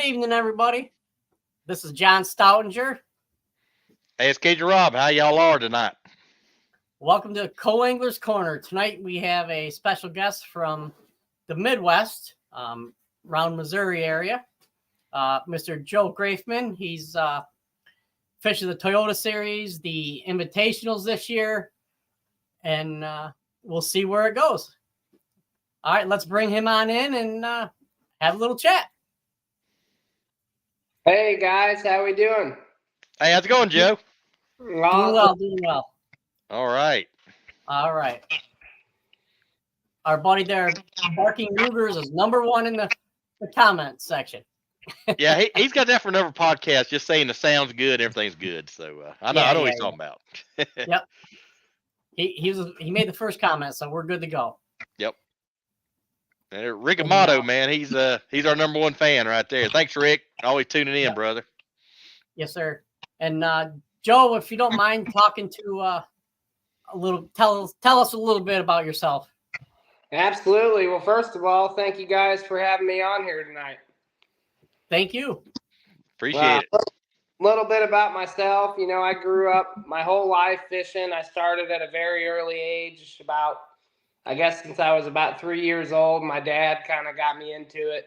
evening, everybody. This is John Stoutinger. Hey, it's Cajun Rob. How y'all are tonight? Welcome to Co-Angler's Corner. Tonight we have a special guest from the Midwest, around Missouri area, Mr. Joe Grafeman. He's fishing the Toyota Series, the Invitationals this year, and we'll see where it goes. All right, let's bring him on in and have a little chat. Hey guys, how we doing? Hey, how's it going, Joe? Awesome. Doing well. All right. Our buddy there, Barking Rugers, is number one in the comment section. Yeah, he's got that for another podcast, just saying the sound's good, everything's good. So I know what he's talking about. Yep. He made the first comment, so we're good to go. Yep. And Rick Amato, man, he's our number one fan right there. Thanks, Rick. Always tuning in, brother. Yes, sir. And Joe, if you don't mind talking to tell us a little bit about yourself. Absolutely. Well, first of all, thank you guys for having me on here tonight. Thank you. Appreciate it. A little bit about myself. You know, I grew up my whole life fishing. I started at a very early age, since I was about 3 years old. My dad kind of got me into it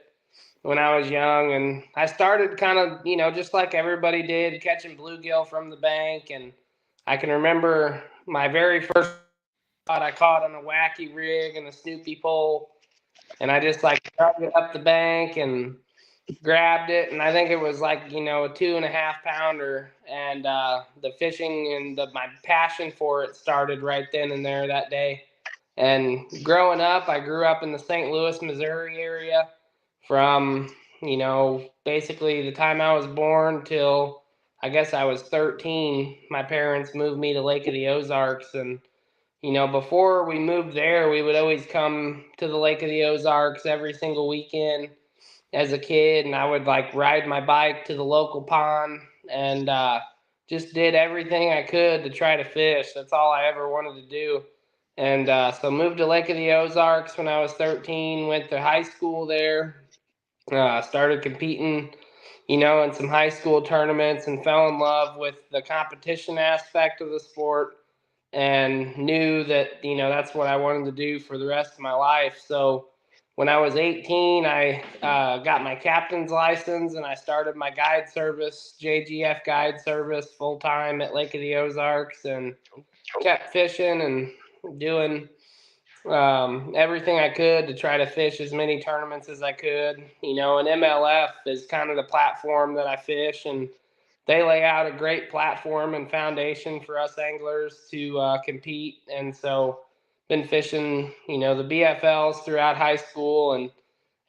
when I was young, and I started kind of, just like everybody did, catching bluegill from the bank. And I can remember my very first spot I caught on a wacky rig and a Snoopy pole, and I just dragged it up the bank and grabbed it, and I think it was a 2.5 pounder, and the fishing and my passion for it started right then and there that day. And growing up, I grew up in the St. Louis, Missouri area from basically the time I was born till I guess I was 13. My parents moved me to Lake of the Ozarks, and before we moved there, we would always come to the Lake of the Ozarks every single weekend as a kid, and I would ride my bike to the local pond and just did everything I could to try to fish. That's all I ever wanted to do. And so moved to Lake of the Ozarks when I was 13, went to high school there, started competing, in some high school tournaments, and fell in love with the competition aspect of the sport, and knew that, that's what I wanted to do for the rest of my life. So when I was 18, I got my captain's license, and I started my guide service, JGF guide service, full-time at Lake of the Ozarks, and kept fishing and doing everything I could to try to fish as many tournaments as I could. And MLF is kind of the platform that I fish, and they lay out a great platform and foundation for us anglers to compete. And so been fishing, the BFLs throughout high school, and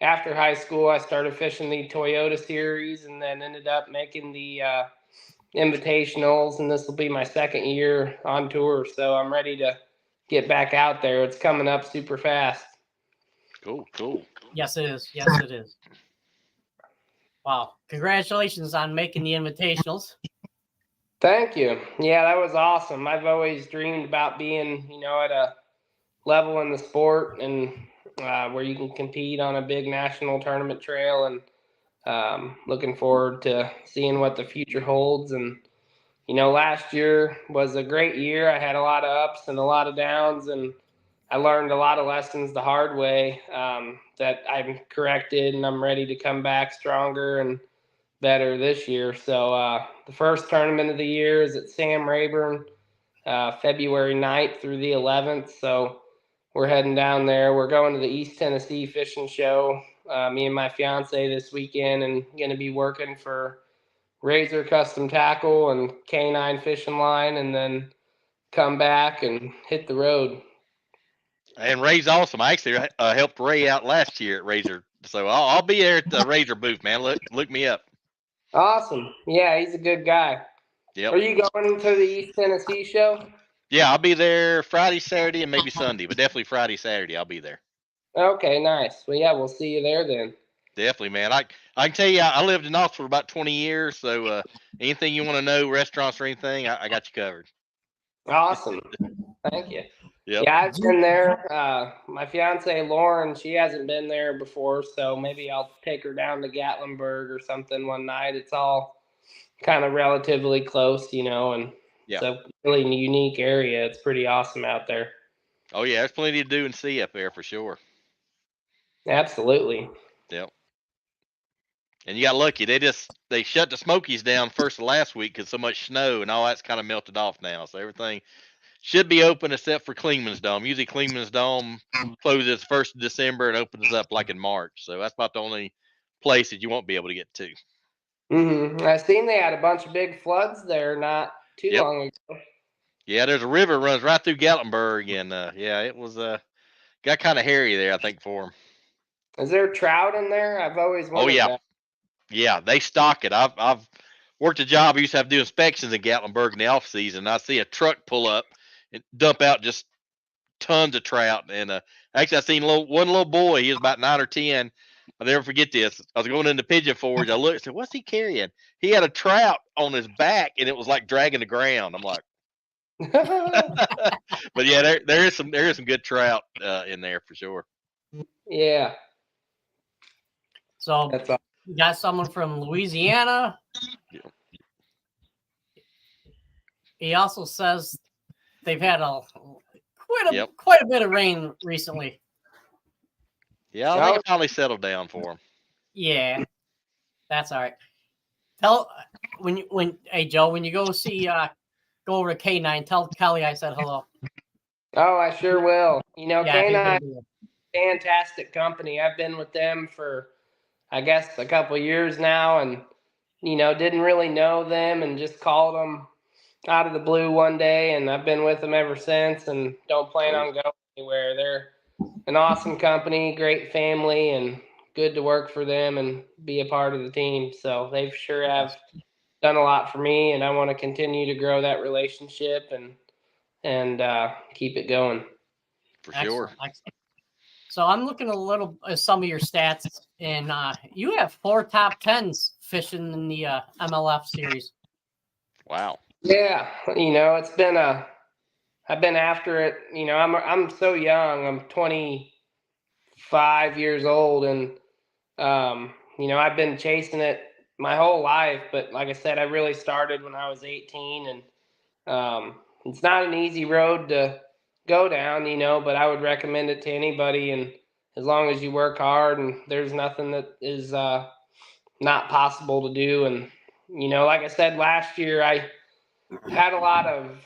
after high school, I started fishing the Toyota Series, and then ended up making the Invitationals, and this will be my second year on tour, so I'm ready to get back out there. It's coming up super fast. Cool. Yes, it is. Wow. Congratulations on making the Invitationals. Thank you. Yeah, that was awesome. I've always dreamed about being, at a level in the sport, and where you can compete on a big national tournament trail, and looking forward to seeing what the future holds. And last year was a great year. I had a lot of ups and a lot of downs, and I learned a lot of lessons the hard way that I've corrected, and I'm ready to come back stronger and better this year. So the first tournament of the year is at Sam Rayburn, February 9th through the 11th. So we're heading down there. We're going to the East Tennessee Fishing Show, me and my fiance, this weekend, and going to be working for Razor Custom Tackle and Canine Fishing Line, and then come back and hit the road. And Ray's awesome. I actually helped Ray out last year at Razor, so I'll be there at the Razor booth, man. Look me up. Awesome. Yeah, he's a good guy. Yep. Are you going to the East Tennessee show? Yeah, I'll be there Friday, Saturday, and maybe Sunday, but definitely Friday, Saturday, I'll be there. Okay, nice. Well, yeah, we'll see you there then. Definitely, man. I can tell you, I lived in Knoxville for about 20 years, so anything you want to know, restaurants or anything, I got you covered. Awesome. Thank you. Yep. Yeah, I've been there. My fiance Lauren, she hasn't been there before, so maybe I'll take her down to Gatlinburg or something one night. It's all kind of relatively close, and it's Yeah. a really unique area. It's pretty awesome out there. Oh yeah, there's plenty to do and see up there for sure. Absolutely. Yep. And you got lucky. They shut the Smokies down first of last week because so much snow and all that's kind of melted off now. So everything should be open except for Klingman's Dome. Usually Klingman's Dome closes 1st of December and opens up like in March. So that's about the only place that you won't be able to get to. I seen they had a bunch of big floods there not too Yep. long ago. Yeah, there's a river runs right through Gatlinburg, and yeah, it was got kind of hairy there, I think, for them. Is there trout in there? I've always Oh wondered yeah, that. yeah, they stock it. I've worked a job. I used to have to do inspections in Gatlinburg in the off season. I see a truck pull up and dump out just tons of trout. And actually, I seen one little boy. He was about 9 or 10. I'll never forget this. I was going into pigeon forge. I looked and said, "What's he carrying?" He had a trout on his back, and it was like dragging the ground. I'm like, but yeah, there is some good trout in there for sure. Yeah, So that's all. you got someone from Louisiana. Yeah. He also says they've had Yep. quite a bit of rain recently. Yeah, I think it finally settled down for him. Yeah, that's all right. Hey Joe, when you go go over to K9, tell Kelly I said hello. Oh, I sure will. Yeah, K9, fantastic company. I've been with them for, I guess, a couple of years now, and didn't really know them and just called them out of the blue one day, and I've been with them ever since, and don't plan on going anywhere. They're an awesome company, great family, and good to work for them and be a part of the team. So they sure have done a lot for me, and I want to continue to grow that relationship and keep it going. For sure. Excellent. So I'm looking a little at some of your stats, and you have 4 top 10s fishing in the MLF series. Wow. Yeah, it's been I've been after it. I'm so young. I'm 25 years old, and I've been chasing it my whole life. But like I said, I really started when I was 18, and it's not an easy road to go down, but I would recommend it to anybody. And as long as you work hard, and there's nothing that is not possible to do. And like I said last year, I had a lot of,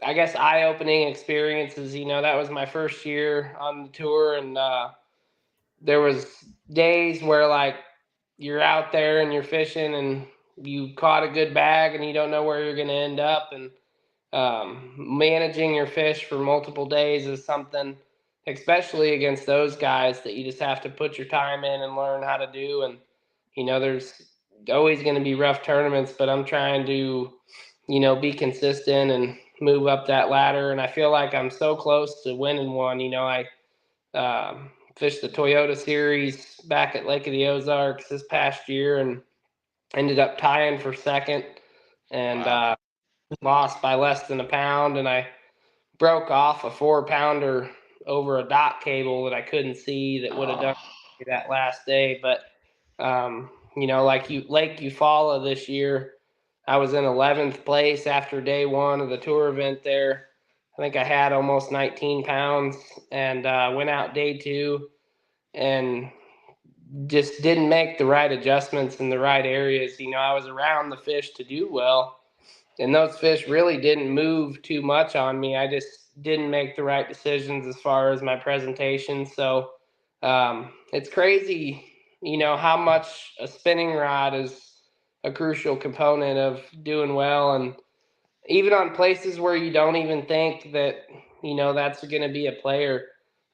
I guess, eye-opening experiences. That was my first year on the tour, and there was days where like you're out there and you're fishing and you caught a good bag and you don't know where you're going to end up. And managing your fish for multiple days is something, especially against those guys, that you just have to put your time in and learn how to do. And there's always going to be rough tournaments, but I'm trying to be consistent and move up that ladder. And I feel like I'm so close to winning one. I fished the Toyota Series back at Lake of the Ozarks this past year and ended up tying for second, and Wow. lost by less than a pound. And I broke off a 4-pounder over a dock cable that I couldn't see that would have done that last day. But like Lake Eufaula this year, I was in 11th place after day one of the tour event there. I think I had almost 19 pounds, and went out day two and just didn't make the right adjustments in the right areas. I was around the fish to do well, and those fish really didn't move too much on me. I just didn't make the right decisions as far as my presentation. So it's crazy, how much a spinning rod is a crucial component of doing well. And even on places where you don't even think that, that's going to be a player.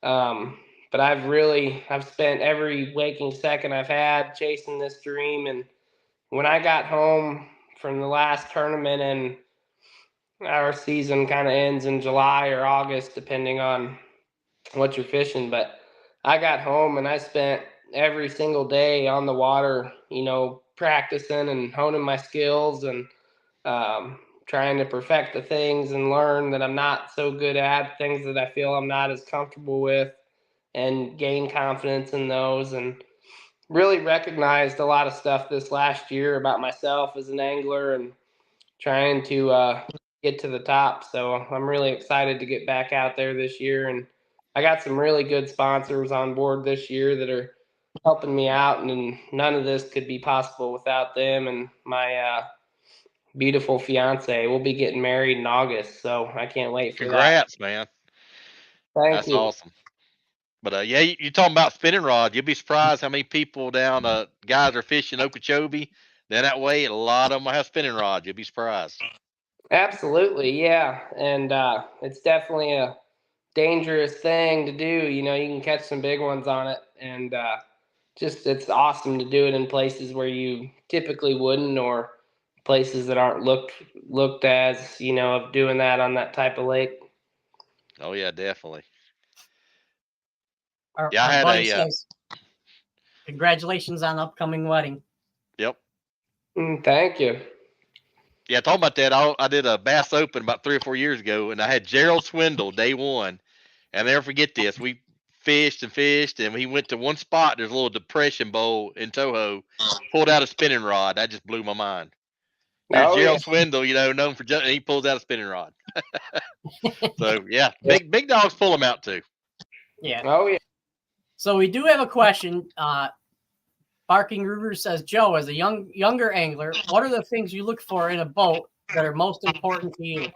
But I've spent every waking second I've had chasing this dream. And when I got home from the last tournament, and our season kind of ends in July or August, depending on what you're fishing. But I got home and I spent every single day on the water, practicing and honing my skills and trying to perfect the things and learn that I'm not so good at, things that I feel I'm not as comfortable with, and gain confidence in those. And really recognized a lot of stuff this last year about myself as an angler and trying to get to the top. So I'm really excited to get back out there this year. And I got some really good sponsors on board this year that are helping me out. And none of this could be possible without them. And my beautiful fiance, we'll be getting married in August. So I can't wait for that. Congrats, man. Thank That's you. awesome. But yeah, you talking about spinning rod. You'll be surprised how many people down guys are fishing Okeechobee. Then that way, a lot of them have spinning rods. You'll be surprised. Absolutely, yeah. And it's definitely a dangerous thing to do. You know, you can catch some big ones on it, and just it's awesome to do it in places where you typically wouldn't, or places that aren't looked as, you know, of doing that on that type of lake. Oh yeah, definitely. Our Yeah, I had buddy says, congratulations on upcoming wedding. Yep. Thank you. Yeah, talking about that, I did a Bass Open about 3 or 4 years ago, and I had Gerald Swindle day one. And I'll never forget this. We fished, and he went to one spot. There's a little depression bowl in Toho. Pulled out a spinning rod. That just blew my mind. Here's Gerald Swindle, you know, known for and he pulls out a spinning rod. So yeah, big dogs pull them out too. Yeah. Oh yeah. So we do have a question. Barking River says, Joe, as a younger angler, what are the things you look for in a boat that are most important to you?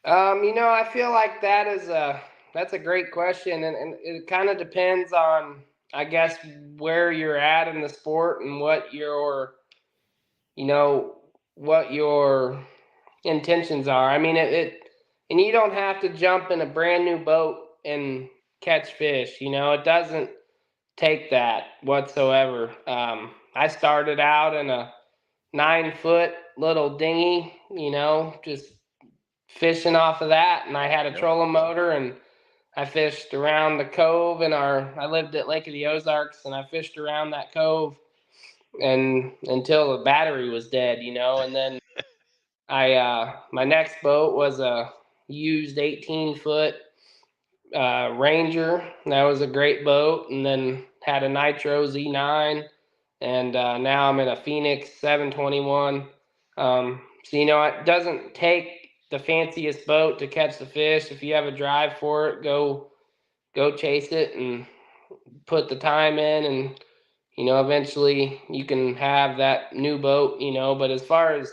You know, I feel like that's a great question, and it kind of depends on, I guess, where you're at in the sport and what your intentions are. I mean, and you don't have to jump in a brand new boat and catch fish. You know, it doesn't take that whatsoever. I started out in a 9-foot little dinghy, you know, just fishing off of that, and I had a trolling motor, and I fished around the cove I lived at Lake of the Ozarks, and I fished around that cove and until the battery was dead, you know. And then my next boat was a used 18-foot Ranger. That was a great boat. And then had a Nitro Z9, and now I'm in a Phoenix 721. So, you know, it doesn't take the fanciest boat to catch the fish. If you have a drive for it, go chase it and put the time in, and you know, eventually you can have that new boat, you know. But as far as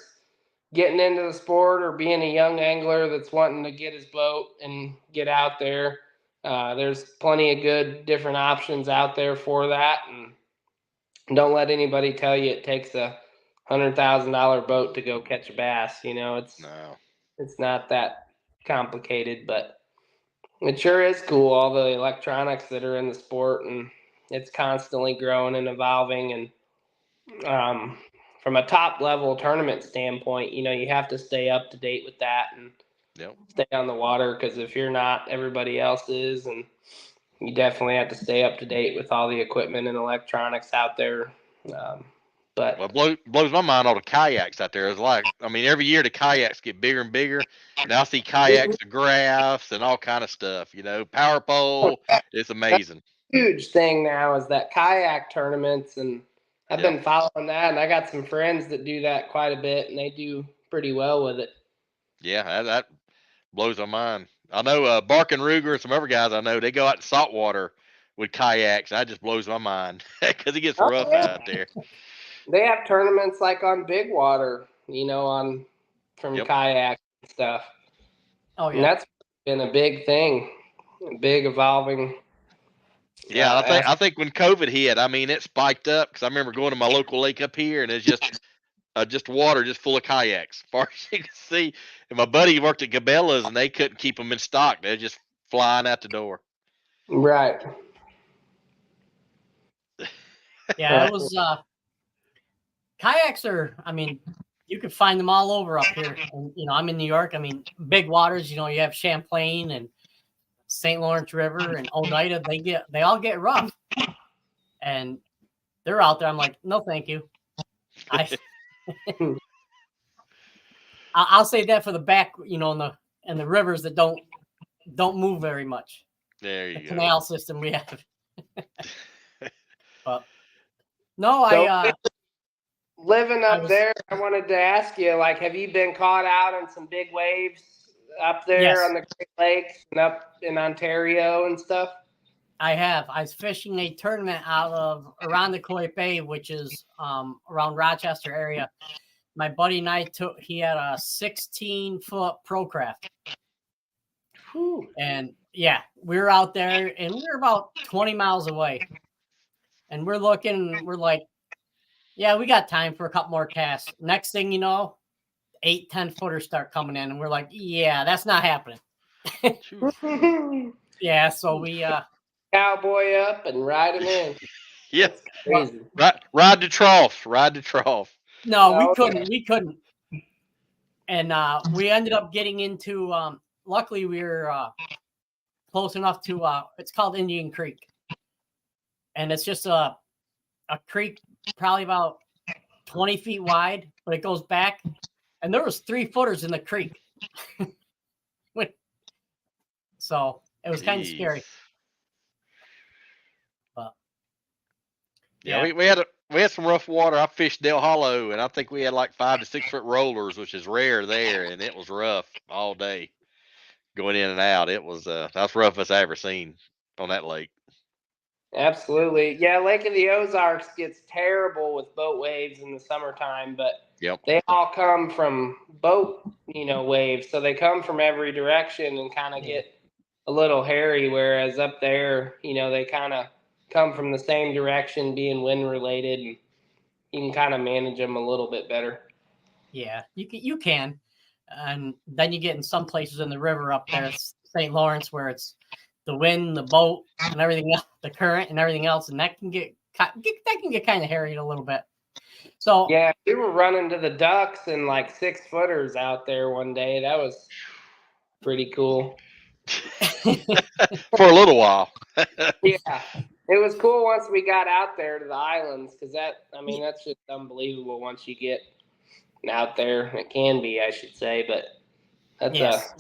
getting into the sport or being a young angler that's wanting to get his boat and get out there, there's plenty of good different options out there for that. And don't let anybody tell you it takes a $100,000 boat to go catch a bass. You know, it's not that complicated, but it sure is cool, all the electronics that are in the sport, and it's constantly growing and evolving. And from a top level tournament standpoint, you know, you have to stay up to date with that and stay on the water, because if you're not, everybody else is. And you definitely have to stay up to date with all the equipment and electronics out there. But well, blows my mind all the kayaks out there. It's like, I mean, every year the kayaks get bigger and bigger. Now I see kayaks, the graphs, and all kind of stuff. You know, power pole. It's amazing. Huge thing now is that kayak tournaments, and I've been following that, and I got some friends that do that quite a bit, and they do pretty well with it. Yeah, that blows my mind. I know Barking Ruger and some other guys I know, they go out in saltwater with kayaks. That just blows my mind because it gets rough out there. They have tournaments like on big water, you know, from kayak and stuff. Oh yeah, and that's been a big thing, big evolving. Yeah, I think when COVID hit, I mean, it spiked up, because I remember going to my local lake up here, and it's just water, just full of kayaks, far as you can see. And my buddy worked at Cabela's, and they couldn't keep them in stock; they're just flying out the door. Right. Yeah, it was. Kayaks are, I mean, you could find them all over up here. And, you know, I'm in New York. I mean, big waters, you know, you have Champlain and St. Lawrence River and Oneida. They all get rough. And they're out there. I'm like, no, thank you. I'll say that for the back, in the rivers that don't move very much. There The you go. canal system we have. But no, So, living I up was- there, I wanted to ask you, like, have you been caught out in some big waves up there Yes. on the Great Lakes and up in Ontario and stuff? I have. I was fishing a tournament out of around the Coy Bay, which is around Rochester area. My buddy and I he had a 16-foot pro craft. Whew. And yeah, we were out there and we were about 20 miles away. And we're looking, we're like, yeah, we got time for a couple more casts. Next thing you know, 8-10 footers start coming in. And we're like, yeah, that's not happening. Yeah, so we Cowboy up and ride him in. Yeah. That's crazy. Ride the trough. Ride the trough. no, we Oh, couldn't. And we ended up getting into luckily we were close enough to it's called Indian Creek. And it's just a creek probably about 20 feet wide, but it goes back. And there was 3 footers in the creek. So it was kind of Jeez. scary. But Yeah, we had some rough water. I fished Del Hollow, and I think we had like 5 to 6 foot rollers, which is rare there, and it was rough all day, going in and out. It was that's the roughest I ever seen on that lake. absolutely. Yeah, Lake of the Ozarks gets terrible with boat waves in the summertime, but Yep. they all come from boat, waves. So they come from every direction and kind of get a little hairy, whereas up there, they kind of come from the same direction, being wind related, and you can kind of manage them a little bit better. yeah, you can. And then you get in some places in the river up there, St. Lawrence, where it's the wind, the boat, and everything else, the current and everything else, and that can get kind of hairy a little bit. So Yeah, we were running to the ducks and like 6 footers out there one day. That was pretty cool. For a little while. Yeah, it was cool once we got out there to the islands, because that's just unbelievable once you get out there. It can be, I should say, but that's yes.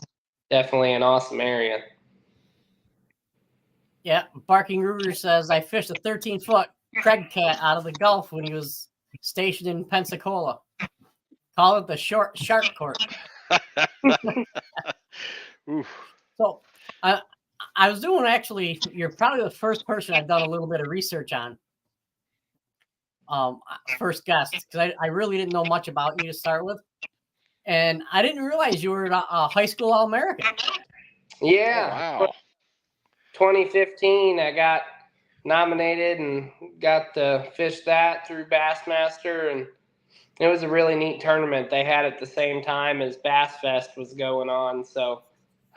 definitely an awesome area. Yeah, Barking Ruger says I fished a 13-foot Craig cat out of the Gulf when he was stationed in Pensacola. Call it the short shark court. Oof. So I was doing actually, you're probably the first person I've done a little bit of research on. First guest, because I really didn't know much about you to start with. And I didn't realize you were a high school All-American. Yeah. Oh, wow. 2015, I got nominated and got to fish that through Bassmaster, and it was a really neat tournament. They had it the same time as Bass Fest was going on, so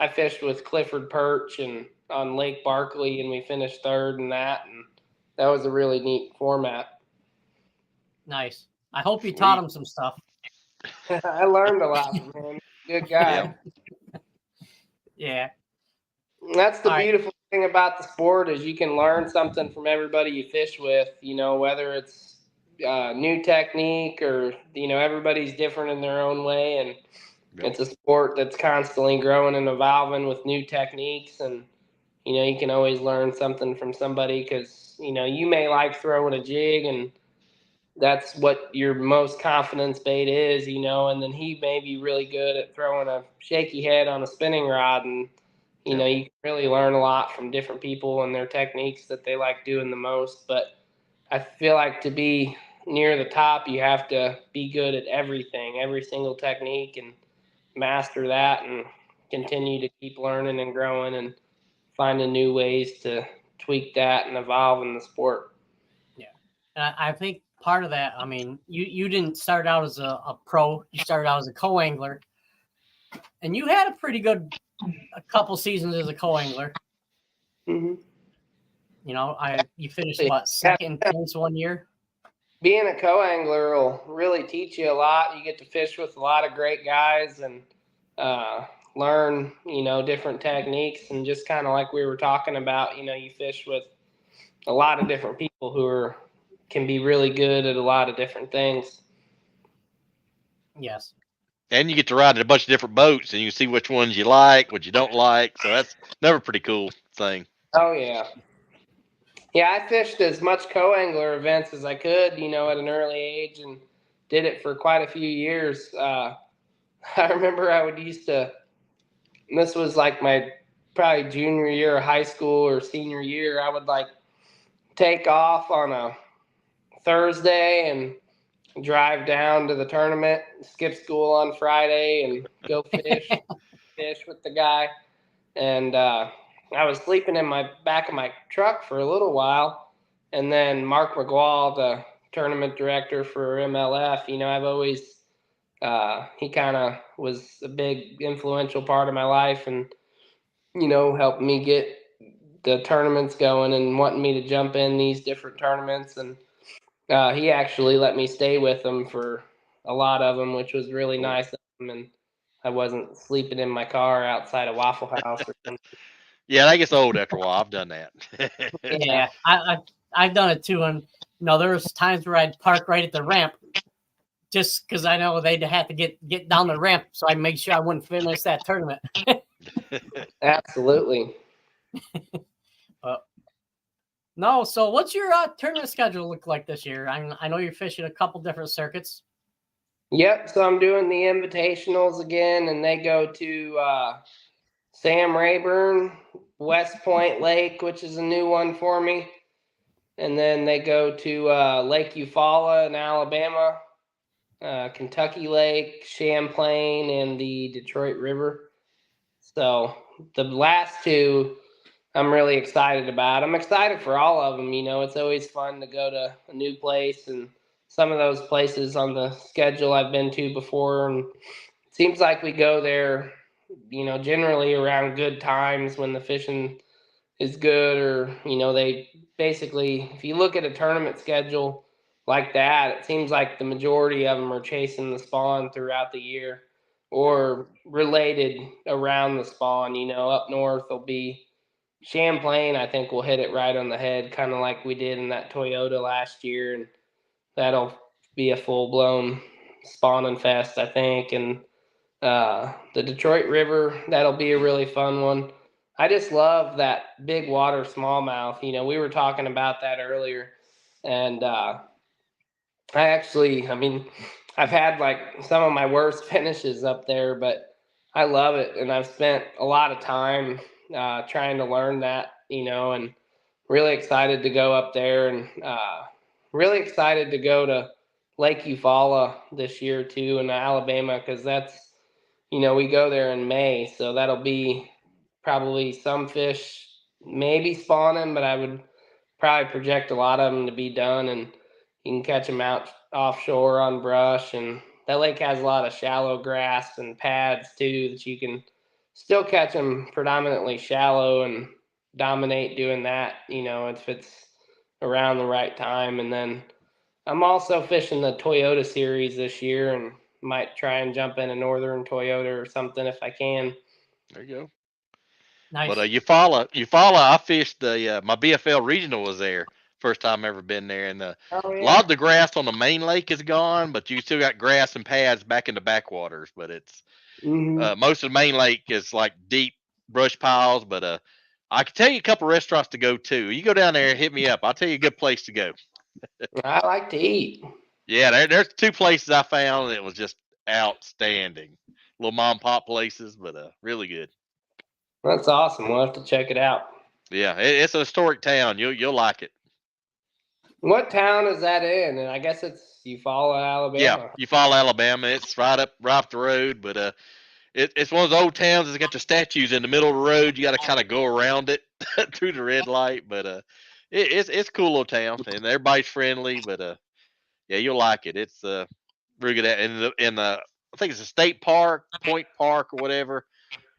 I fished with Clifford Perch and on Lake Barkley, and we finished third in that, and that was a really neat format. Nice. I hope you taught him some stuff. I learned a lot from him. Good guy. Yeah. That's the All right. beautiful thing about the sport is you can learn something from everybody you fish with, whether it's new technique or, everybody's different in their own way. And it's a sport that's constantly growing and evolving with new techniques. And, you can always learn something from somebody because, you may like throwing a jig and that's what your most confidence bait is, and then he may be really good at throwing a shaky head on a spinning rod. And, you can really learn a lot from different people and their techniques that they like doing the most. But I feel like to be near the top, you have to be good at everything, every single technique, and master that and continue to keep learning and growing and finding new ways to tweak that and evolve in the sport. Yeah. And I think part of that, I mean, you didn't start out as a pro. You started out as a co-angler. And you had a pretty good a couple seasons as a co-angler. Mm-hmm. You finished second place one year. Being a co-angler will really teach you a lot. You get to fish with a lot of great guys and learn, different techniques, and just kind of like we were talking about, you fish with a lot of different people who can be really good at a lot of different things. Yes. And you get to ride in a bunch of different boats, and you can see which ones you like, what you don't like. So that's never a pretty cool thing. Oh yeah. Yeah, I fished as much co-angler events as I could, at an early age, and did it for quite a few years. I remember used to. This was like my probably junior year of high school or senior year. I would like take off on a Thursday and drive down to the tournament, skip school on Friday, and go fish with the guy. And I was sleeping in my back of my truck for a little while, and then Mark McGwall, the tournament director for MLF, I've always he kind of was a big influential part of my life, and helped me get the tournaments going and wanting me to jump in these different tournaments. And he actually let me stay with them for a lot of them, which was really nice of him. And I wasn't sleeping in my car outside a Waffle House or something. Yeah, that gets old after a while. I've done that. Yeah, I've done it too, and there was times where I'd park right at the ramp, just because I know they'd have to get down the ramp, so I make sure I wouldn't finish that tournament. Absolutely. No, so what's your tournament schedule look like this year? I know you're fishing a couple different circuits. Yep. So I'm doing the invitationals again, and they go to Sam Rayburn, West Point Lake, which is a new one for me. And then they go to Lake Eufaula in Alabama, Kentucky Lake, Champlain, and the Detroit River. So the last two I'm really excited about. I'm excited for all of them. It's always fun to go to a new place, and some of those places on the schedule I've been to before. And it seems like we go there, generally around good times when the fishing is good, or, they basically, if you look at a tournament schedule like that, it seems like the majority of them are chasing the spawn throughout the year or related around the spawn. Up north will be Champlain. I think we'll hit it right on the head, kind of like we did in that Toyota last year, and that'll be a full-blown spawning fest, I think. And the Detroit River, that'll be a really fun one. I just love that big water smallmouth. We were talking about that earlier, and I've had like some of my worst finishes up there, but I love it, and I've spent a lot of time trying to learn that, and really excited to go up there, and really excited to go to Lake Eufaula this year too in Alabama, because that's, we go there in May, so that'll be probably some fish maybe spawning, but I would probably project a lot of them to be done, and you can catch them out offshore on brush. And that lake has a lot of shallow grass and pads too, that you can still catch them predominantly shallow and dominate doing that, if it's around the right time. And then I'm also fishing the Toyota series this year, and might try and jump in a Northern Toyota or something if I can. There you go. Nice. But I fished the my BFL regional was there. First time ever been there, and a lot of the grass on the main lake is gone, but you still got grass and pads back in the backwaters. But it's most of the main lake is like deep brush piles. But I can tell you a couple restaurants to go to. You go down there and hit me up. I'll tell you a good place to go. I like to eat. Yeah, there's two places I found that was just outstanding. Little mom and pop places, but really good. That's awesome. We'll have to check it out. Yeah, it's a historic town. You'll like it. What town is that in? And I guess it's Eufaula, Alabama. Yeah, Eufaula, Alabama. It's right up the road, but it's one of those old towns that's got the statues in the middle of the road. You got to kind of go around it through the red light, but it's a cool little town, and everybody's friendly. But yeah, you'll like it. It's really good. In the I think it's a state park, Point Park or whatever.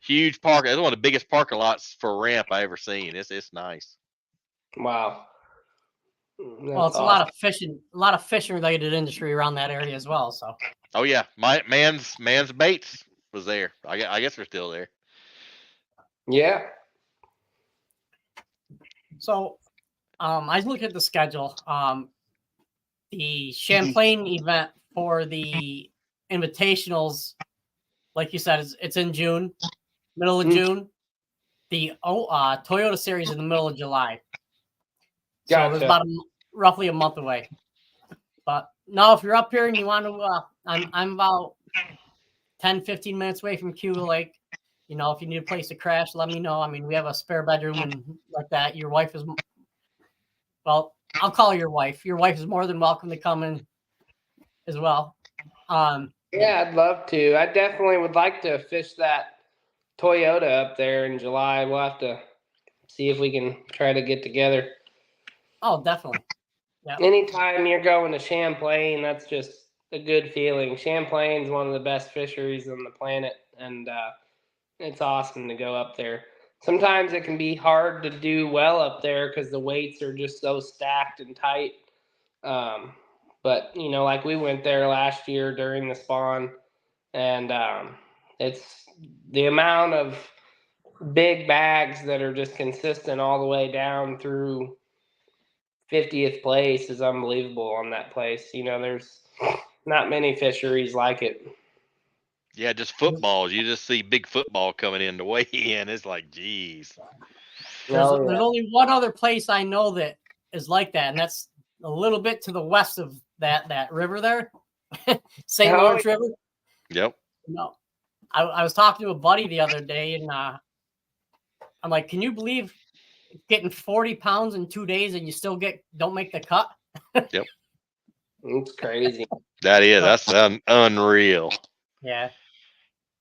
Huge park. It's one of the biggest parking lots for a ramp I ever seen. It's nice. Wow. Well, it's awesome. a lot of fishing related industry around that area as well. So. Oh yeah, my man's baits was there. I guess they're still there. Yeah. So, I look at the schedule. The Champlain event for the invitationals like you said, it's in June, middle of June. The Toyota Series in the middle of July. So it's about roughly a month away. But no, if you're up here and you want to, I'm about 10, 15 minutes away from Cuba Lake. You know, if you need a place to crash, let me know. I mean, we have a spare bedroom and like that. Your wife is, well, I'll call your wife. Your wife is more than welcome to come in as well. Yeah, I'd love to. I definitely would like to fish that Toyota up there in July. We'll have to see if we can try to get together. Oh, definitely. Yeah. Anytime you're going to Champlain, that's just a good feeling. Champlain's one of the best fisheries on the planet, and it's awesome to go up there. Sometimes it can be hard to do well up there because the weights are just so stacked and tight. But you know, like we went there last year during the spawn, and it's the amount of big bags that are just consistent all the way down through 50th place is unbelievable on that place. You know, there's not many fisheries like it. Yeah, just footballs. You just see big football coming in to weigh in. It's like, geez. There's only one other place I know that is like that, and that's a little bit to the west of that river there, St. Lawrence River. Yep. No, I was talking to a buddy the other day, and I'm like, can you believe getting 40 pounds in 2 days and you still don't make the cut? Yep. It's crazy. That's unreal. Yeah.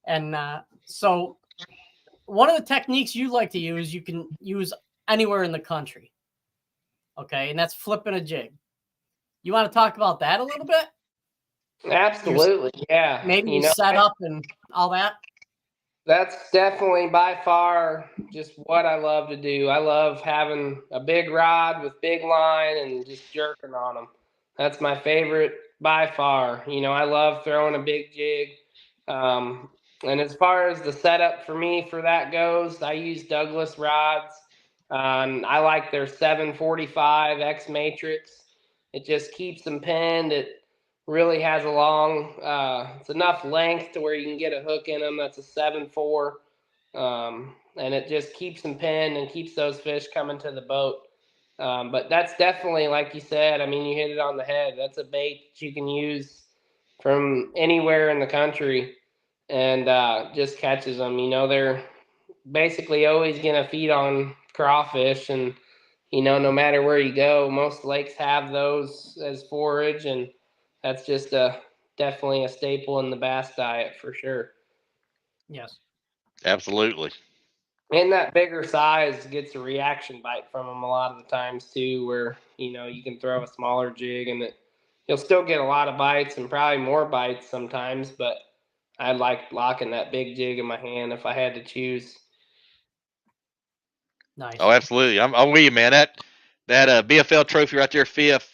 And so one of the techniques you like to use, you can use anywhere in the country. Okay. And that's flipping a jig. You want to talk about that a little bit? Absolutely. Yeah. Maybe you set up and all that. That's definitely by far just what I love to do. I love having a big rod with big line and just jerking on them. That's my favorite by far. You know, I love throwing a big jig. And as far as the setup for me for that goes, I use Douglas rods. I like their 745 X Matrix. It just keeps them pinned. It really has a long, it's enough length to where you can get a hook in them. That's a 7.4. And it just keeps them pinned and keeps those fish coming to the boat. But that's definitely, like you said, I mean, you hit it on the head. That's a bait that you can use from anywhere in the country and just catches them. You know, they're basically always going to feed on crawfish. And, you know, no matter where you go, most lakes have those as forage. And that's just definitely a staple in the bass diet for sure. Yes. Absolutely. And that bigger size gets a reaction bite from them a lot of the times too, where, you know, you can throw a smaller jig and you'll still get a lot of bites and probably more bites sometimes, but I like locking that big jig in my hand if I had to choose. Nice. Oh, absolutely. I'm with you, man. That BFL trophy right there, fifth.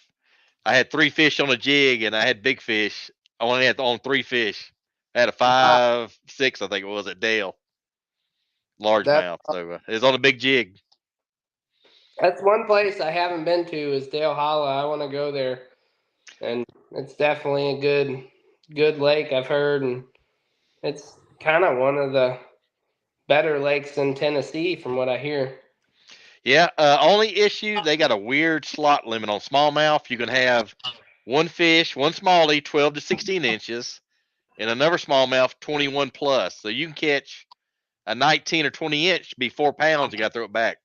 I had 3 fish on a jig, and I had big fish. I only had on 3 fish. I had a 5, 6, I think it was, at Dale. Largemouth. So it was on a big jig. That's one place I haven't been to is Dale Hollow. I want to go there, and it's definitely a good lake, I've heard, and it's kind of one of the better lakes in Tennessee from what I hear. Yeah. Only issue, they got a weird slot limit on smallmouth. You can have one fish, one smallie, 12 to 16 inches, and another smallmouth, 21 plus. So you can catch a 19 or 20 inch, be 4 pounds. You got to throw it back.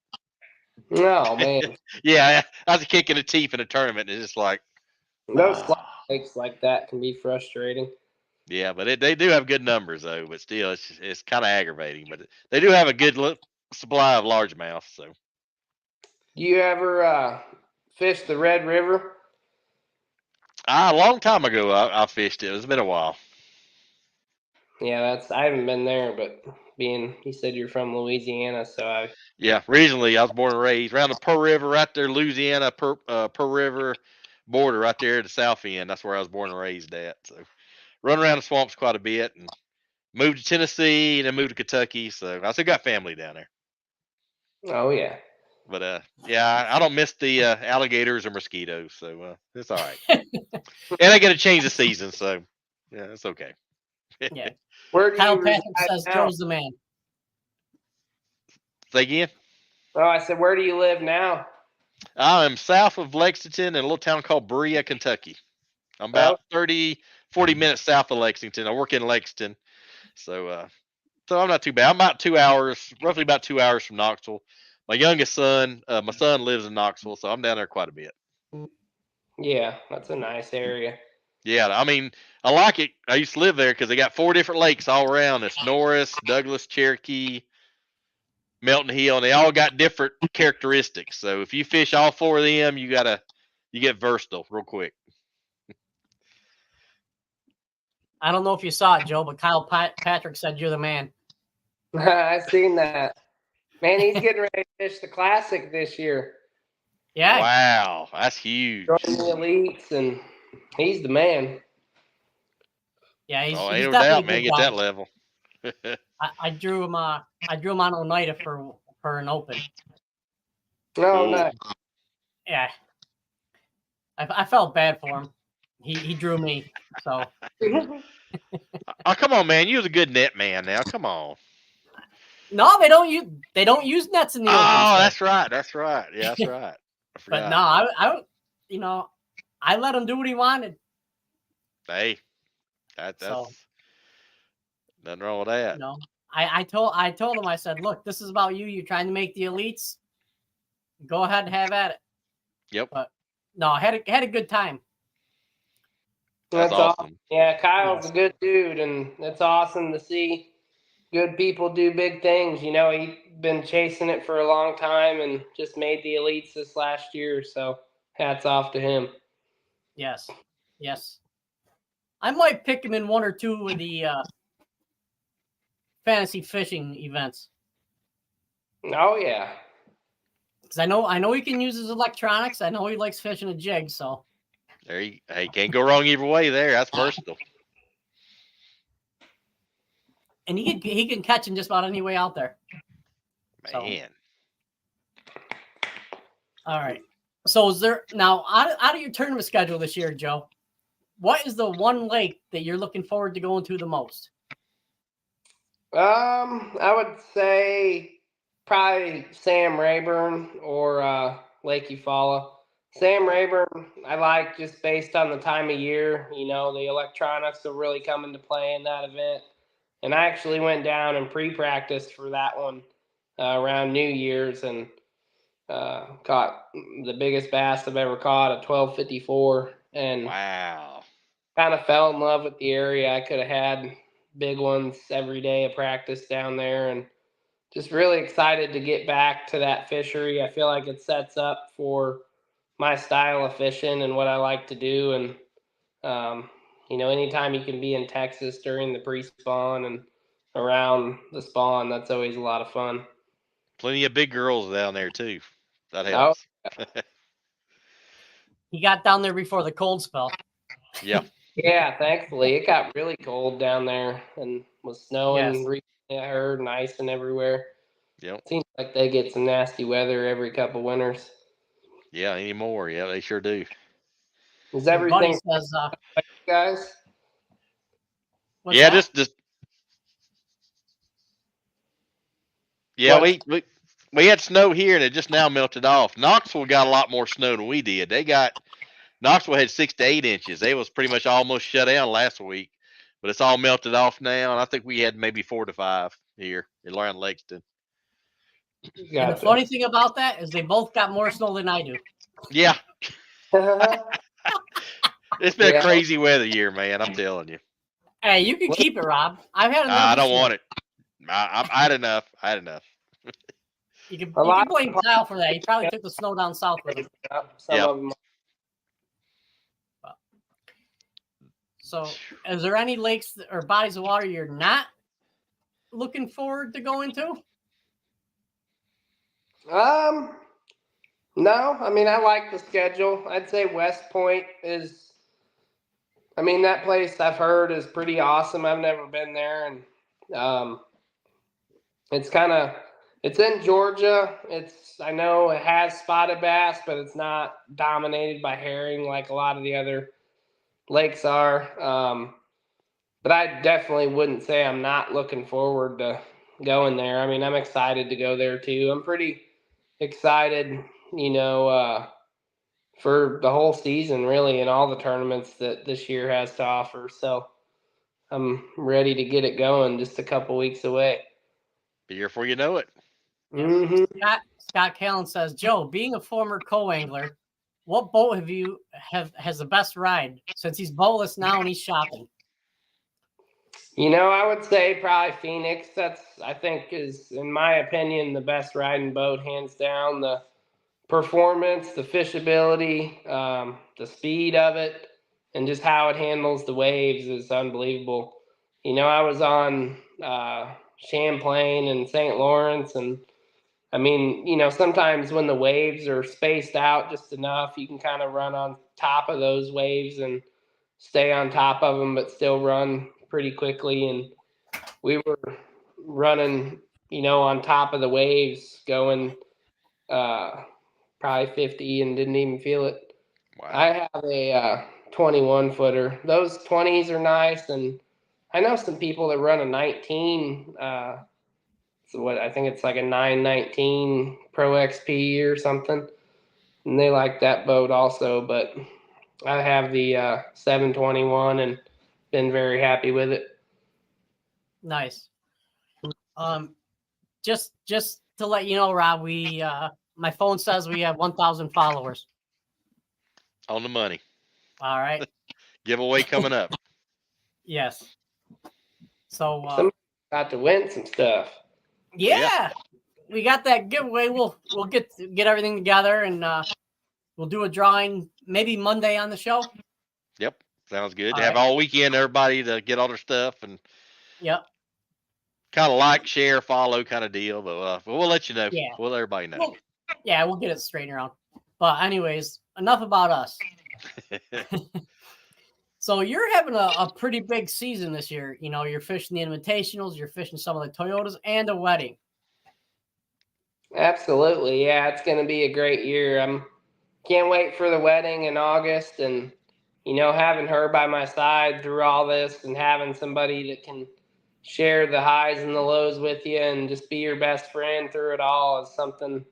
Oh man. Yeah, I was a kick in the teeth in a tournament. And it's just like Those slot lakes like that can be frustrating. Yeah, but they do have good numbers though. But still, it's kind of aggravating. But they do have a good supply of largemouth. So. Do you ever fish the Red River? A long time ago, I fished it. It's been a while. Yeah, I haven't been there, but you said you're from Louisiana, so Yeah, originally I was born and raised around the Pearl River, right there, Louisiana, Pearl River border, right there at the south end. That's where I was born and raised at. So, run around the swamps quite a bit, and moved to Tennessee, and then moved to Kentucky. So I still got family down there. Oh yeah. But yeah, I don't miss the alligators or mosquitoes, so it's all right. And I get to change the season, so yeah, it's okay. Yeah. Where do Kyle you Patrick reside says now? Joe's the man. Say again? Oh, I said, where do you live now? I'm south of Lexington in a little town called Berea, Kentucky. I'm Oh, about 40 minutes south of Lexington. I work in Lexington. So I'm not too bad. I'm about 2 hours, roughly about 2 hours from Knoxville. My youngest son, my son lives in Knoxville, so I'm down there quite a bit. yeah, that's a nice area. Yeah, I mean, I like it. I used to live there because they got 4 different lakes all around. It's Norris, Douglas, Cherokee, Melton Hill, and they all got different characteristics. So if you fish all 4 of them, you get versatile real quick. I don't know if you saw it, Joe, but Kyle Patrick said you're the man. I've seen that. Man, he's getting ready to fish the Classic this year. Yeah. Wow, that's huge. Joining the elites, and he's the man. Yeah, Oh, he's ain't no definitely doubt, a man. good Get guy. that level. I drew him on Oneida for an open. No, Cool. no. Yeah. I felt bad for him. He drew me. So Oh, come on, man. You was a good net man now. Come on. no, they don't use nets in the open. Oh, So. that's right. That's right. Yeah, that's right. I But forgot. no, I let him do what he wanted. Hey, that's So nothing wrong with that. I told him, I said, look, this is about you. You're trying to make the elites. Go ahead and have at it. Yep. But no, I had a good time. That's awesome. Yeah, Kyle's a good dude, and it's awesome to see good people do big things. You know, he's been chasing it for a long time and just made the elites this last year. So hats off to him. Yes. I might pick him in one or two of the fantasy fishing events. Oh yeah. Because I know he can use his electronics. I know he likes fishing a jig. So Hey, can't go wrong either way there. That's versatile. and he can catch in just about any way out there. Man. So, all right. So is there now out of your tournament schedule this year, Joe? What is the one lake that you're looking forward to going to the most? I would say probably Sam Rayburn or Lake Eufaula. Sam Rayburn, I like just based on the time of year. You know, the electronics will really come into play in that event. And I actually went down and pre-practiced for that one around New Year's and caught the biggest bass I've ever caught at 12.54. And Wow. kind of fell in love with the area. I could have had big ones every day of practice down there, and just really excited to get back to that fishery. I feel like it sets up for my style of fishing and what I like to do. And, you know, anytime you can be in Texas during the pre-spawn and around the spawn, that's always a lot of fun. Plenty of big girls down there too. That Oh, helps. He got down there before the cold spell. Yeah. yeah, thankfully. It got really cold down there and was snowing Yes. recently, I heard, and icing everywhere. Yep. Seems like they get some nasty weather every couple winters. Yeah, anymore. Yeah, they sure do. Is Your buddy everything says, guys? what's Yeah, that? just yeah, we had snow here and it just now melted off. Knoxville got a lot more snow than we did. Knoxville had 6 to 8 inches. They was pretty much almost shut down last week, but it's all melted off now. And I think we had maybe 4 to 5 here around Lexington. And the funny thing about that is they both got more snow than I do. Yeah, it's been Yeah. a crazy weather year, man. I'm telling you. Hey, you can keep it, Rob. I've had enough. I don't want it. I had enough. I had enough. You can blame Kyle for that. He probably took the snow down south with him. Some Yeah. of them. So, is there any lakes or bodies of water you're not looking forward to going to? No. I mean, I like the schedule. I'd say West Point is. I mean, that place I've heard is pretty awesome. I've never been there, and it's in Georgia. I know it has spotted bass, but it's not dominated by herring like a lot of the other lakes are. but I definitely wouldn't say I'm not looking forward to going there. I mean, I'm excited to go there too. I'm pretty excited, for the whole season, really, and all the tournaments that this year has to offer. So I'm ready to get it going. Just a couple weeks away. Be here before you know it. Mm-hmm. Scott Callan says, Joe, being a former co-angler, what boat has the best ride since he's boatless now and he's shopping? I would say probably Phoenix. That's, I think, is, in my opinion, the best riding boat, hands down. The performance, the fishability, the speed of it, and just how it handles the waves is unbelievable. I was on Champlain and St. Lawrence, and I mean, sometimes when the waves are spaced out just enough, you can kind of run on top of those waves and stay on top of them, but still run pretty quickly. And we were running, on top of the waves, going probably 50 and didn't even feel it. Wow. I have a 21 footer. Those 20s are nice, and I know some people that run a 19. So what, I think it's like a 919 Pro XP or something, and they like that boat also. But I have the 721 and been very happy with it. Nice. Just to let you know, Rob, we my phone says we have 1,000 followers. On the money. All right. Giveaway coming up. Yes. So Somebody got to win some stuff. yeah, we got that giveaway. We'll get everything together, and we'll do a drawing maybe Monday on the show. Yep. Sounds good. All Have right. all weekend, everybody to get all their stuff and Yep. kind of like, share, follow kind of deal. But we'll let you know. Yeah. We'll let everybody know. We'll get it straightened around. But anyways, enough about us. So you're having a pretty big season this year. You're fishing the invitationals, you're fishing some of the Toyotas, and a wedding. Absolutely. Yeah, it's going to be a great year. Can't wait for the wedding in August, and having her by my side through all this, and having somebody that can share the highs and the lows with you and just be your best friend through it all is something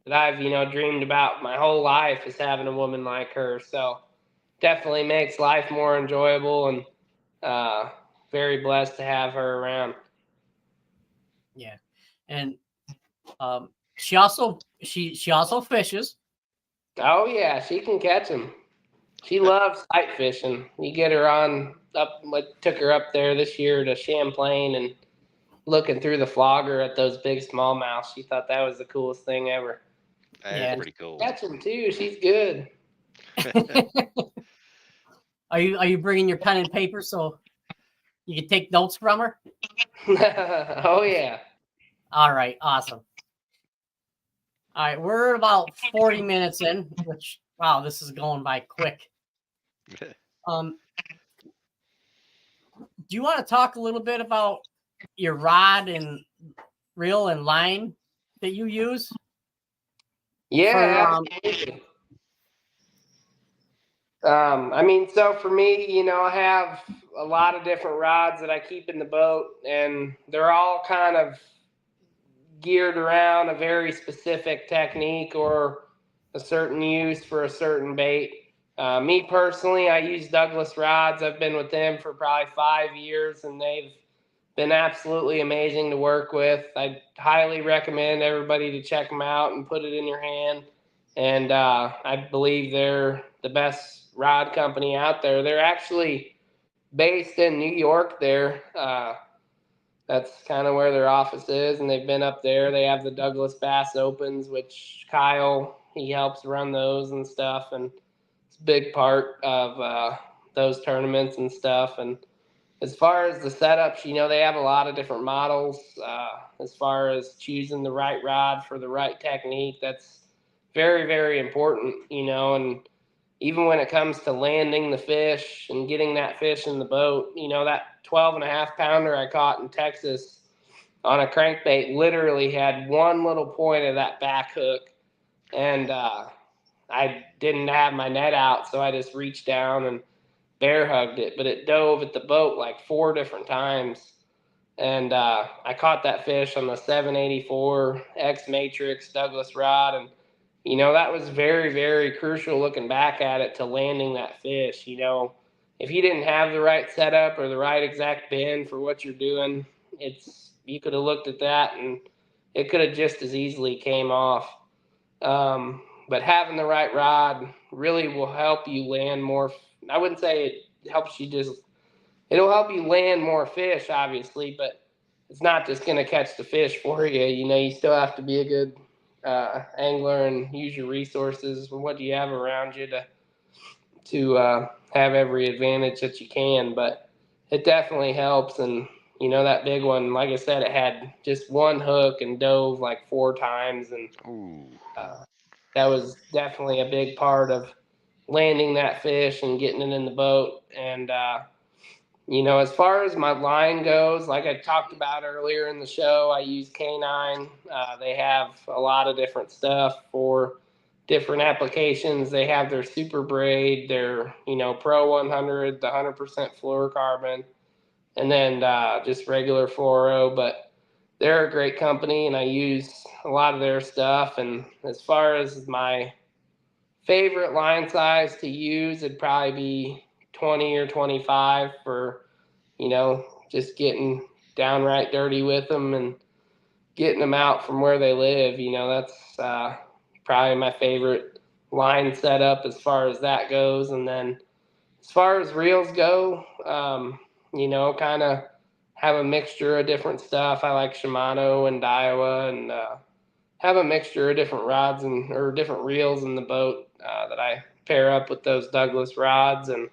that I've dreamed about my whole life, is having a woman like her. So definitely makes life more enjoyable, and very blessed to have her around. Yeah. And she also fishes. Oh yeah, she can catch them. She loves sight fishing. You get her on up. Took her up there this year to Champlain and looking through the flogger at those big smallmouths. She thought that was the coolest thing ever. That's pretty cool. Catch them too. She's good. Are you bringing your pen and paper so you can take notes from her? Oh yeah. All right, awesome. All right, we're about 40 minutes in, which, wow, this is going by quick. Do you want to talk a little bit about your rod and reel and line that you use? Yeah, absolutely. I mean, so for me, I have a lot of different rods that I keep in the boat, and they're all kind of geared around a very specific technique or a certain use for a certain bait. Me personally, I use Douglas rods. I've been with them for probably 5 years, and they've been absolutely amazing to work with. I highly recommend everybody to check them out and put it in your hand. And I believe they're the best rod company out there. They're actually based in New York there. That's kind of where their office is, and they've been up there. They have the Douglas Bass Opens, which Kyle, he helps run those and stuff, and it's a big part of those tournaments and stuff. And as far as the setups, they have a lot of different models. As far as choosing the right rod for the right technique, that's very, very important, and even when it comes to landing the fish and getting that fish in the boat, that 12.5 pounder I caught in Texas on a crankbait literally had one little point of that back hook, and I didn't have my net out, so I just reached down and bear hugged it, but it dove at the boat like 4 different times. And I caught that fish on the 784 X Matrix Douglas rod. And, that was very, very crucial looking back at it to landing that fish. If you didn't have the right setup or the right exact bend for what you're doing, you could have looked at that and it could have just as easily came off. But having the right rod really will help you land more. I wouldn't say it helps you it'll help you land more fish, obviously, but it's not just going to catch the fish for you. You still have to be a good angler and use your resources. What do you have around you to have every advantage that you can? But it definitely helps. And, that big one, like I said, it had just one hook and dove like 4 times. And that was definitely a big part of landing that fish and getting it in the boat. And, as far as my line goes, like I talked about earlier in the show, I use K9. They have a lot of different stuff for different applications. They have their Super Braid, their, Pro 100, the 100% fluorocarbon, and then just regular fluoro. But they're a great company, and I use a lot of their stuff. And as far as my favorite line size to use, it'd probably be 20 or 25 for, just getting downright dirty with them and getting them out from where they live. That's probably my favorite line setup as far as that goes. And then as far as reels go, kind of have a mixture of different stuff. I like Shimano and Daiwa, and have a mixture of different rods or different reels in the boat that I pair up with those Douglas rods. And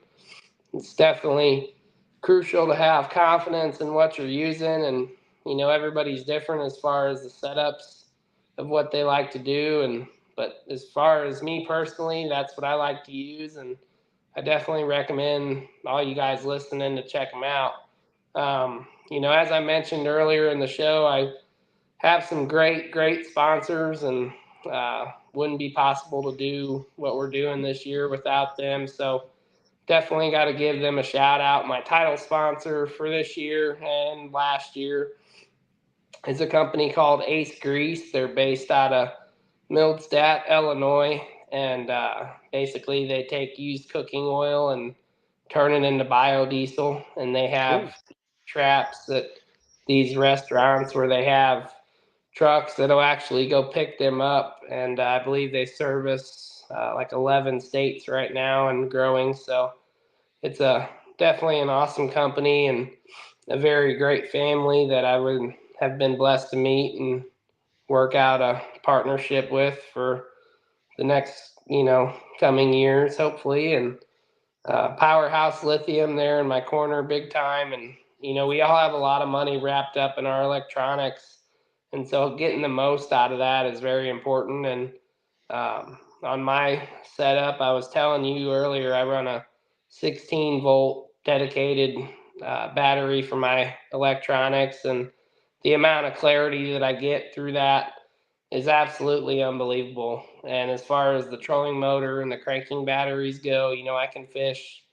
it's definitely crucial to have confidence in what you're using. And, everybody's different as far as the setups of what they like to do. But as far as me personally, that's what I like to use. And I definitely recommend all you guys listening to check them out. As I mentioned earlier in the show, I have some great, great sponsors, and wouldn't be possible to do what we're doing this year without them. So definitely got to give them a shout out. My title sponsor for this year and last year is a company called Ace Grease. They're based out of Mildstadt, Illinois. And basically they take used cooking oil and turn it into biodiesel. And they have traps at these restaurants where they have trucks that'll actually go pick them up. And I believe they service like 11 states right now and growing. So it's definitely an awesome company and a very great family that I would have been blessed to meet and work out a partnership with for the next, coming years, hopefully. And Powerhouse Lithium there in my corner, big time. And, we all have a lot of money wrapped up in our electronics. And so getting the most out of that is very important. And on my setup, I was telling you earlier, I run a 16-volt dedicated battery for my electronics. And the amount of clarity that I get through that is absolutely unbelievable. And as far as the trolling motor and the cranking batteries go, I can fish.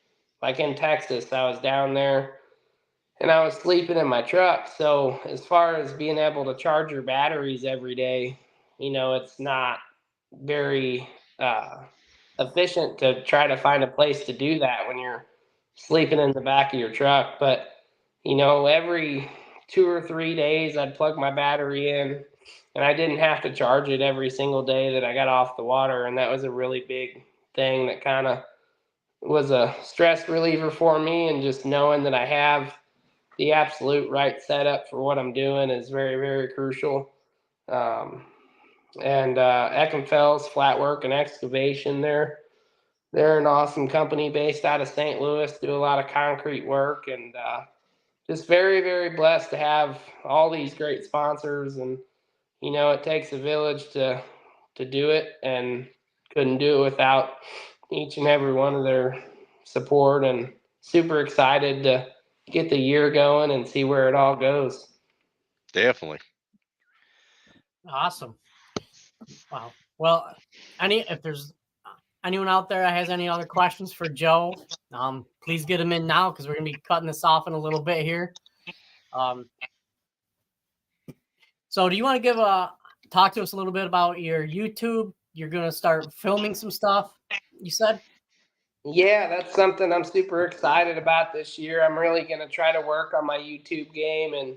Like in Texas, I was down there and I was sleeping in my truck. So as far as being able to charge your batteries every day, it's not very efficient to try to find a place to do that when you're sleeping in the back of your truck. But, every 2 or 3 days, I'd plug my battery in, and I didn't have to charge it every single day that I got off the water. And that was a really big thing that kind of was a stress reliever for me. And just knowing that I have the absolute right setup for what I'm doing is very, very crucial. And Eckenfels Flatwork and Excavation, they're an awesome company based out of St. Louis, do a lot of concrete work, and just very, very blessed to have all these great sponsors. And, it takes a village to do it, and couldn't do it without each and every one of their support, and super excited to get the year going and see where it all goes. Definitely. Awesome. Wow. Well, if there's anyone out there that has any other questions for Joe, please get them in now because we're gonna be cutting this off in a little bit here. So do you want to talk to us a little bit about your YouTube? You're gonna start filming some stuff, you said? Yeah, that's something I'm super excited about this year. I'm really going to try to work on my YouTube game and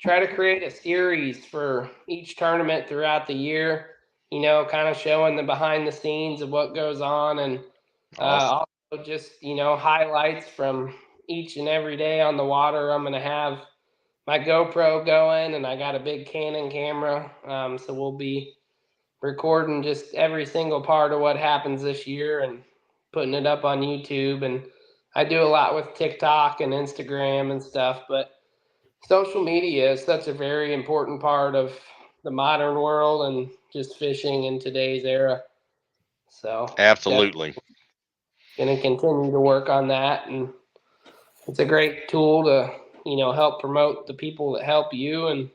try to create a series for each tournament throughout the year, kind of showing the behind the scenes of what goes on, and Awesome. also just, highlights from each and every day on the water. I'm going to have my GoPro going, and I got a big Canon camera. So we'll be recording just every single part of what happens this year and putting it up on YouTube. And I do a lot with TikTok and Instagram and stuff, but social media is such a very important part of the modern world and just fishing in today's era. So Absolutely. going to continue to work on that. And it's a great tool to, help promote the people that help you. And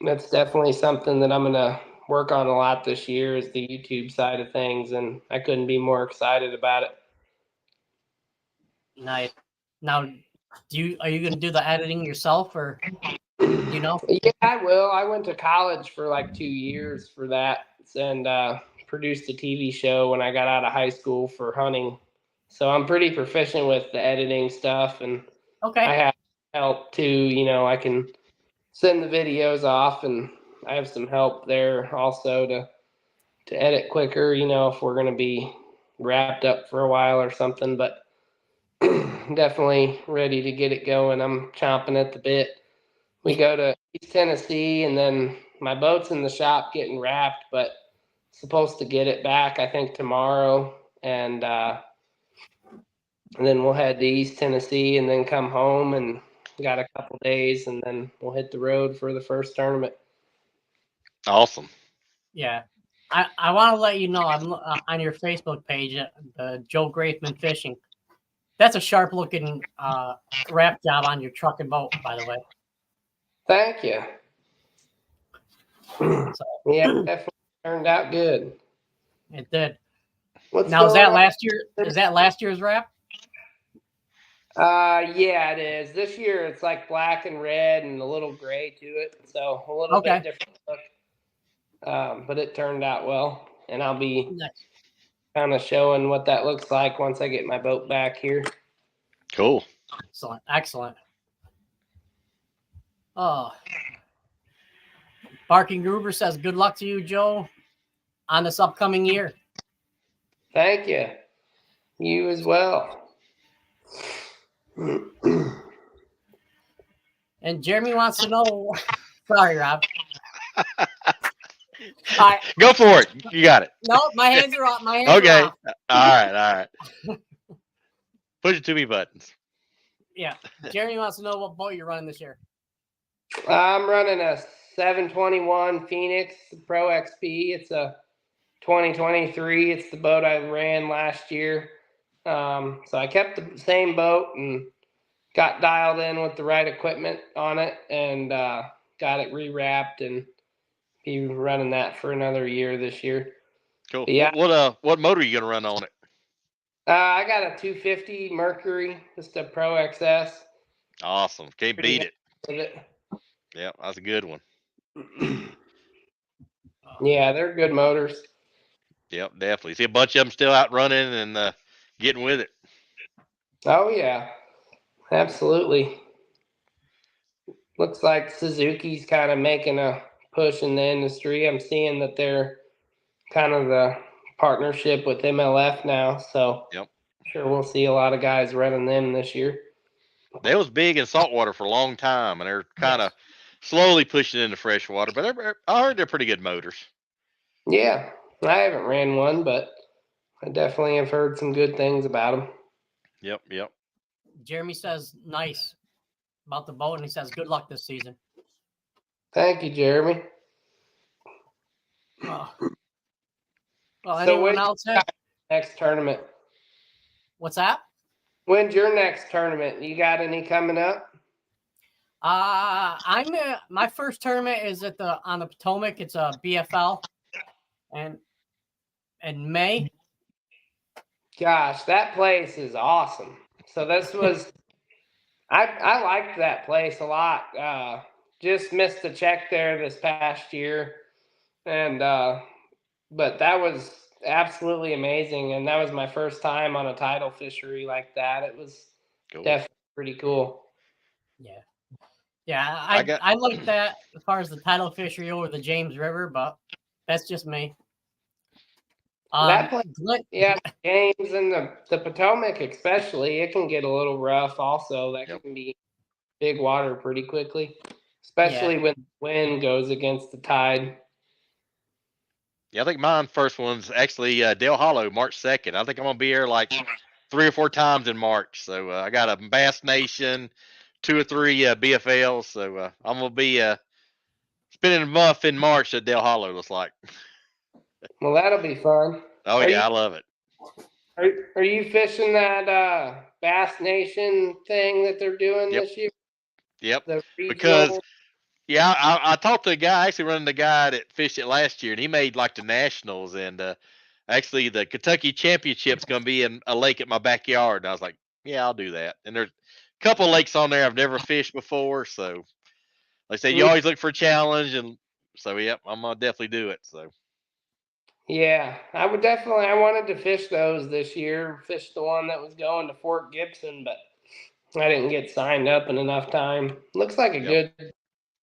that's definitely something that I'm going to work on a lot this year, is the YouTube side of things. And I couldn't be more excited about it. Nice. Now, are you going to do the editing yourself, or you know? Yeah, I will. I went to college for like 2 years for that, and produced a TV show when I got out of high school for hunting. So I'm pretty proficient with the editing stuff, and Okay. I have help too. I can send the videos off, and I have some help there also to edit quicker, if we're going to be wrapped up for a while or something. But definitely ready to get it going. I'm chomping at the bit. We go to East Tennessee, and then my boat's in the shop getting wrapped, but supposed to get it back, I think, tomorrow. And then we'll head to East Tennessee and then come home, and got a couple days, and then we'll hit the road for the first tournament. Awesome. Yeah. I want to let you know I'm on your Facebook page, Joe Grafeman Fishing. That's a sharp looking wrap job on your truck and boat, by the way. Thank you. So, yeah, it definitely turned out good. It did. What's now, is going that on? last year? Is that last year's wrap? Yeah, it is. This year it's like black and red and a little gray to it, so a little bit different look. But it turned out well, and I'll be kind of showing what that looks like once I get my boat back here. Cool. Excellent. Excellent. Oh. Barking Gruber says, good luck to you, Joe, on this upcoming year. Thank you. You as well. And Jeremy wants to know. Sorry, Rob. Go for it. You got it. No, my hands are off. My hands okay. are off. All right. Push it to me buttons. Yeah. Jeremy wants to know what boat you're running this year. I'm running a 721 Phoenix Pro XP. It's a 2023. It's the boat I ran last year. So I kept the same boat and got dialed in with the right equipment on it, and got it rewrapped, and be running that for another year this year. Cool. But yeah. What motor are you gonna run on it? I got a 250 Mercury, just a Pro XS. Awesome. Can't beat it. it. Yeah, that's a good one. Yeah, they're good motors. Yep, definitely. See a bunch of them still out running and getting with it. Oh yeah, absolutely. Looks like Suzuki's kind of making a push in the industry. I'm seeing that they're kind of the partnership with MLF now, so yep. Sure we'll see a lot of guys running them this year. They was big in saltwater for a long time, and they're kind of slowly pushing into freshwater. But I heard they're pretty good motors. Yeah, I haven't ran one, but I definitely have heard some good things about them. Yep. Jeremy says nice about the boat, and he says good luck this season. Thank you, Jeremy. Well, anyone else have next tournament? What's that? When's your next tournament? You got any coming up? My first tournament is on the Potomac. It's a BFL, and in May. Gosh, that place is awesome. So this was I liked that place a lot. Just missed a check there this past year, and but that was absolutely amazing, and that was my first time on a tidal fishery like that. It was Cool. definitely pretty cool. Yeah. Yeah, I got I like that as far as the tidal fishery over the James River, but that's just me. That place, Glenn, yeah, James and the Potomac especially, it can get a little rough. Also, that Yep. can be big water pretty quickly, yeah, especially when the wind goes against the tide. Yeah, I think mine first one's actually Dale Hollow, March 2nd. I think I'm gonna be here like 3 or 4 times in March. So I got a Bass Nation, 2 or 3 BFLs. So I'm gonna be spending a month in March at Dale Hollow. Looks like. Well, that'll be fun. Oh Are yeah, you I love it. are you fishing that Bass Nation thing that they're doing Yep, this year? yep. The Because regional. yeah, I talked to a guy actually running the guy that fished it last year, and he made like the nationals, and actually the Kentucky Championship's gonna be in a lake at my backyard. And I was like, yeah, I'll do that. And there's a couple lakes on there I've never fished before, so like I said, you Mm, always look for a challenge, and so yep, I'm gonna definitely do it. So yeah, I would definitely. I wanted to fish those this year. Fish the one that was going to Fort Gibson, but I didn't get signed up in enough time. Looks like a yep, good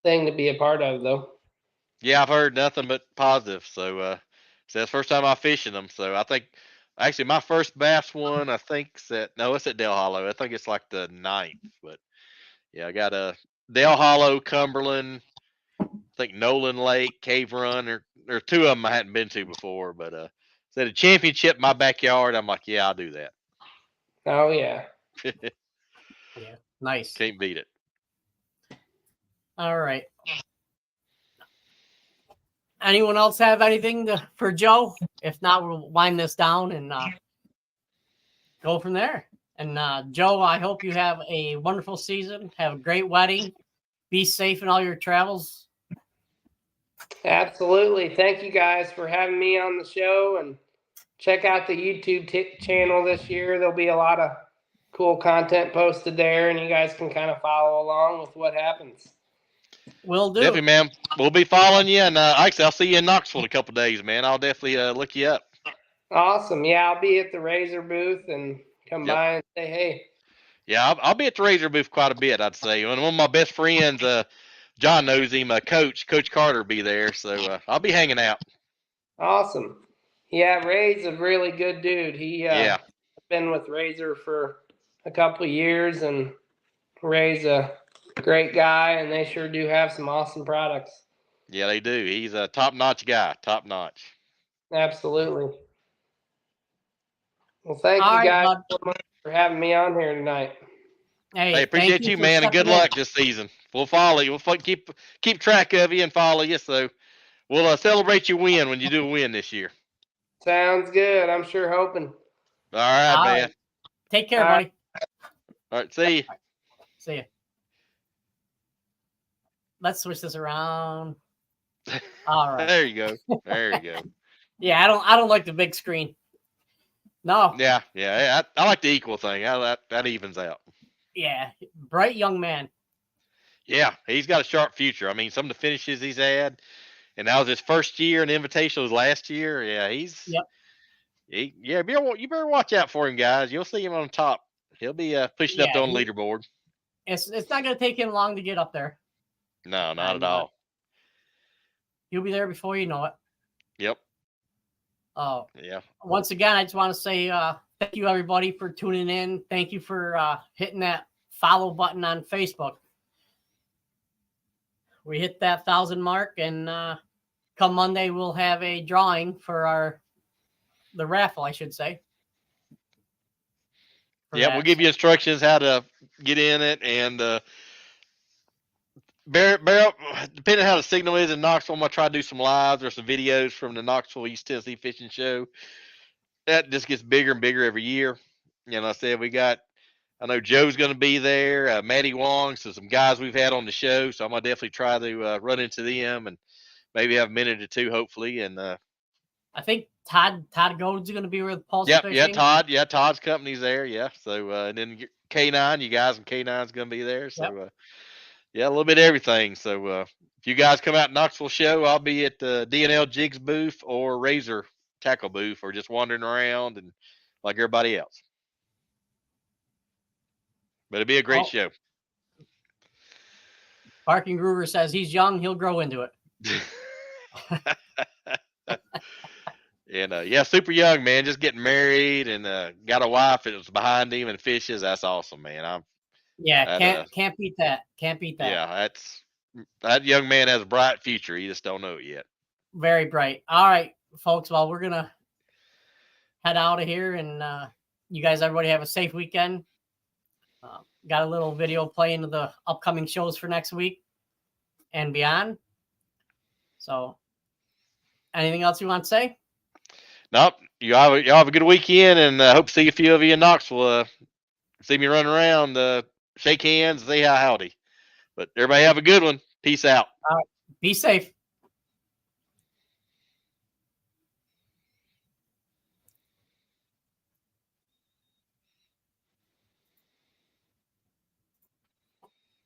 thing to be a part of, though. yeah, I've heard nothing but positive. So that's the first time I'm fishing them. So I think actually my first bass one, I think it's at Dale Hollow. I think it's like the ninth, but yeah, I got a Dale Hollow, Cumberland. I think Nolan Lake, Cave Run, or 2 of them I hadn't been to before, but said a championship in my backyard. I'm like, yeah, I'll do that. Oh yeah. yeah, nice. Can't beat it. All right. Anyone else have anything for Joe? If not, we'll wind this down and go from there. And Joe, I hope you have a wonderful season. Have a great wedding. Be safe in all your travels. Absolutely. Thank you guys for having me on the show, and check out the YouTube channel this year. There'll be a lot of cool content posted there, and you guys can kind of follow along with what happens. Will do. Definitely, man. We'll be following you, and actually, I'll see you in Knoxville in a couple days, man. I'll definitely look you up. Awesome. Yeah, I'll be at the Razor booth and come Yep. by and say hey. Yeah, I'll be at the Razor booth quite a bit, I'd say. And one of my best friends, John knows him, Coach Carter, will be there. So I'll be hanging out. Awesome. Yeah, Ray's a really good dude. He Yeah. been with Razor for a couple of years, and Ray's a great guy, and they sure do have some awesome products. Yeah, they do. He's a top-notch guy. Top-notch. Absolutely. Well, thank All you right, guys bud. so much for having me on here tonight. Hey, Hey, appreciate thank you, for man, and good stepping in. luck this season. We'll follow you. We'll keep track of you and follow you. So we'll celebrate your win when you do a win this year. Sounds good. I'm sure hoping. All right, All man. right. Take care, All buddy. All right, see you. See ya. Let's switch this around. All right. There you go. There you go. Yeah, I don't like the big screen. No. Yeah. I like the equal thing. That evens out. Yeah, bright young man. Yeah, he's got a sharp future. I mean, some of the finishes he's had, and that was his first year, and Invitational was last year. Yeah, Yep. You better watch out for him, guys. You'll see him on top. He'll be pushing up Yeah, on the leaderboard. It's not going to take him long to get up there. No, not at all. He'll be there before you know it. Yep. Oh, Yeah. Once again, I just want to say thank you, everybody, for tuning in. Thank you for hitting that follow button on Facebook. We hit that 1,000 mark, and come Monday, we'll have a drawing for the raffle, I should say. Yeah, we'll give you instructions how to get in it, and bear up. Depending on how the signal is in Knoxville, I'm gonna try to do some lives or some videos from the Knoxville East Tennessee Fishing Show. That just gets bigger and bigger every year. You know, I said I know Joe's going to be there, Maddie Wong, so some guys we've had on the show. So I'm going to definitely try to run into them and maybe have a minute or two, hopefully. And I think Todd Gold's going to be with Pulse Yep, Fishing. yeah, Todd. Yeah, Todd's company's there. Yeah. So and then K9. You guys and K9's gonna be there. So Yep. yeah, a little bit of everything. So if you guys come out to Knoxville show, I'll be at the D&L Jigs booth or Razor tackle booth, or just wandering around and like everybody else. But it'll be a great Oh. show. Parking Groover says he's young, he'll grow into it. And yeah, super young, man. Just getting married and got a wife that was behind him and fishes. That's awesome, man. Can't beat that. Can't beat that. Yeah, that young man has a bright future. You just don't know it yet. Very bright. All right, folks. Well, we're gonna head out of here, and you guys, everybody, have a safe weekend. Got a little video playing of the upcoming shows for next week and beyond. So, anything else you want to say? Nope. Y'all have a good weekend, and hope to see a few of you in Knoxville. See me running around, shake hands, say howdy. But everybody have a good one. Peace out. Be safe.